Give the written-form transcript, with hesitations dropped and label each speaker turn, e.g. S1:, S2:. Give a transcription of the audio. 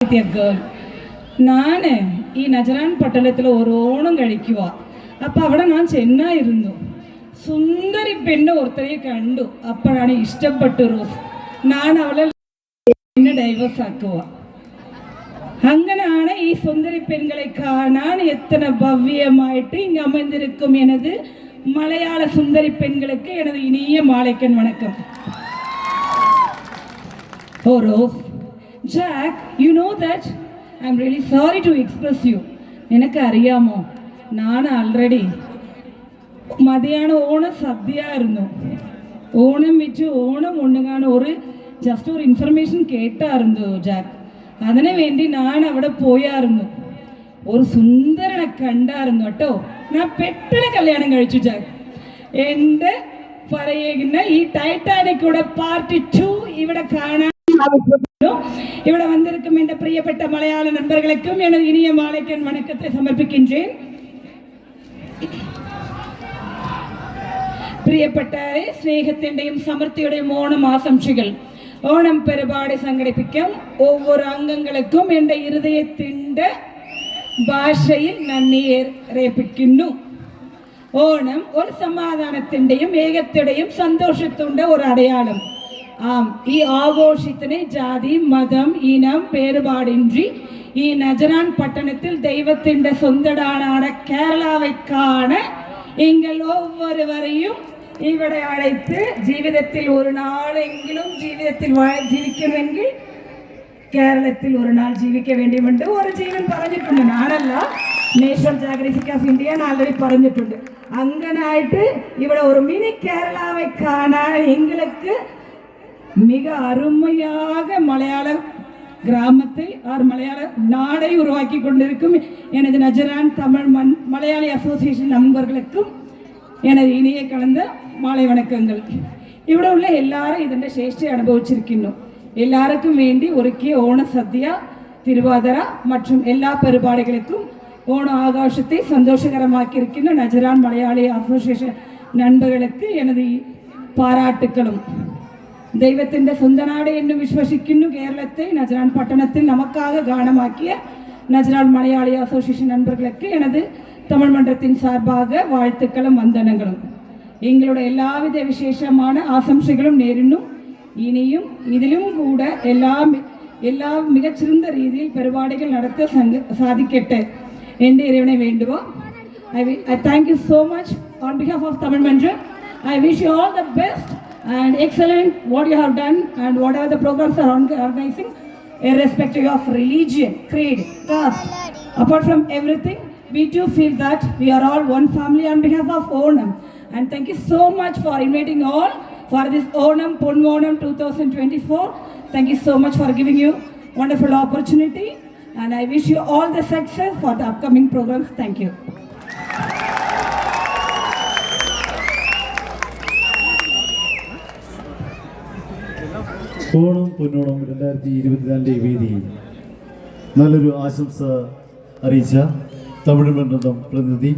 S1: girl. நான் ഈ നജറാൻ പട്ടണത്തിൽ ഒരു ഓണം കഴിക്കുക. അപ്പം അവിടെ ഞാൻ ചെന്നായിരുന്നു. സുന്ദരി പെണ്ണ് ഒരുത്തരെ കണ്ടു. അപ്പോഴാണ് ഇഷ്ടപ്പെട്ടു റോസ്. ഞാൻ അവളെ ഡൈവേഴ്സ് ആക്കുക. അങ്ങനെയാണ് ഈ സുന്ദരി പെൺകളെ കാണാൻ എത്ര ഭവ്യമായിട്ട് ഇങ്ങ് അമർന്നിരിക്കും எனது மலையாள சுந்தரி பெண்களுக்கு எனது இனிய மாலைக்கண் வணக்கம். Oh Rose, Jack, you know that I'm really sorry to express you. எனக்கு അറിയാമോ ഞാൻ ആൾറെഡി മതിയാണ് ഓണം സദ്യയായിരുന്നു. ഓണം വെച്ച് ഓണം ഉണ്ണുകാണ് ഒരു ജസ്റ്റ് ഒരു ഇൻഫർമേഷൻ കേട്ടായിരുന്നു ജാക്ക്. അതിനു വേണ്ടി ഞാൻ അവിടെ പോയായിരുന്നു. ഒരു സുന്ദരനെ കണ്ടായിരുന്നു കേട്ടോ. ഞാൻ പെട്ടെന്ന് കല്യാണം കഴിച്ചു ജാക്ക്. എൻ്റെ പറയുന്ന ഈ ടൈറ്റാനിക്കൂടെ പാർട്ട് 2 ഇവിടെ കാണാൻ ഇവിടെ വന്നിരിക്കും എൻ്റെ പ്രിയപ്പെട്ട മലയാള നண்பர்களுக்கும் எனது இனிய மாலைக்கண் வணக்கத்தை சமர்ப்பிக்கின்றேன். പ്രിയപ്പെട്ടവരെ, സ്നേഹത്തിൻ്റെയും സമൃദ്ധിയുടെയും ഓണം ആശംസകൾ. ഓണം പരിപാടി സംഘടിപ്പിക്കും ഒവ്വൊരു അംഗങ്ങൾക്കും എൻ്റെ ഹൃദയത്തിൻ്റെ ഭാഷയിൽ നന്ദി അറിയിക്കുന്നു. ഓണം ഒരു സമാധാനത്തിൻ്റെയും ഏകത്തിൻ്റെയും സന്തോഷത്തിൻ്റെ ഒരു അടയാളം. ഈ ആഘോഷത്തിന് ജാതി മതം ഇനം പേരുപാടിன்றி ഈ നജറാൻ പട്ടണത്തിൽ ദൈവത്തിൻ്റെ സ്വന്തമാണ് കേരളാவை காண எங்கள் ஒவ்வொருவரையும் ഇവിടെ അழைത്ത് ജീവിതത്തിൽ ഒരു നാളെങ്കിലും ജീവിതത്തിൽ ജീവിക്കണമെങ്കിൽ കേരളത്തിൽ ഒരു നാൾ ജീവിക്ക വേണ്ടിയുണ്ട്. ഒരു ജീവൻ പറഞ്ഞിട്ടുണ്ട്, ഞാനല്ല, നേഷണൽ ജാഗ്രഫിക് ഓഫ് ഇന്ത്യ ആൾറെഡി പറഞ്ഞിട്ടുണ്ട്. അങ്ങനായിട്ട് ഇവിടെ ഒരു മിനി കേരളാவை കാണാൻ எங்களுக்கு மிக அருமையாக மலையாள கிராமத்தை மலையாள நாடை உருவாக்கி கொண்டிருக்கும் எனது நஜரான் தமிழ் மலையாளி அசோசியேஷன் நண்பர்களுக்கும் எனது இனிய கலந்த மாலை வணக்கங்கள். ഇവിടെ ഉള്ള എല്ലാവരും ഇതിൻ്റെ ശേഷി അനുഭവിച്ചിരിക്കുന്നു. എല്ലാവർക്കും വേണ്ടി ഒരുക്കിയ ഓണസദ്യ, തിരുവാതിര மற்றும் എല്ലാ പരിപാടികൾക്കും ഓണ ആഘോഷത്തെ സന്തോഷകരമാക്കിയിരിക്കുന്ന നജറാൻ മലയാളി അസോസിയേഷൻ നண்பர்களுக்கு எனது പാരാട്ടുക്കളും. ദൈവത്തിൻ്റെ സ്വന്തം നാട് എന്ന് വിശ്വസിക്കുന്നു കേരളത്തെ നജറാൻ പട്ടണത്തിൽ നമുക്കാக ഗാനമാക്കിയ நஜரான் மலையாளி அசோசியேஷன் நண்பர்களுக்கு எனது தமிழ் மன்றத்தின் சார்பாக வாழ்த்துக்களும் வந்தனங்களும். எங்களுடைய எல்லாவித விசேஷமான ஆசம்சைகளும் நேரினும் இனியும் இதிலும் கூட எல்லா மிகச்சிறந்த ரீதியில் പരിപാടികൾ നടത്ത സാധിക്കട്ടെ എൻ്റെ ഇறைവനെ വേണ്ടുவோம். I thank you so much on behalf of Tamil Mandram. I wish you all the best and excellent what you have done and whatever the programs are organizing, irrespective of religion, creed, caste. Apart from everything, we too feel that we are all one family on behalf of Onam. And thank you so much for inviting all for this Onam Pononam 2024. Thank you so much for giving you wonderful opportunity, and I wish you all the success for the upcoming programs. Thank you.
S2: Onam പൊന്നോണം 2024 വേദിയിൽ നല്ലൊരു ആശംസ അറിയിച്ച തമിഴ് മണ്ഡലം പ്രതിനിധി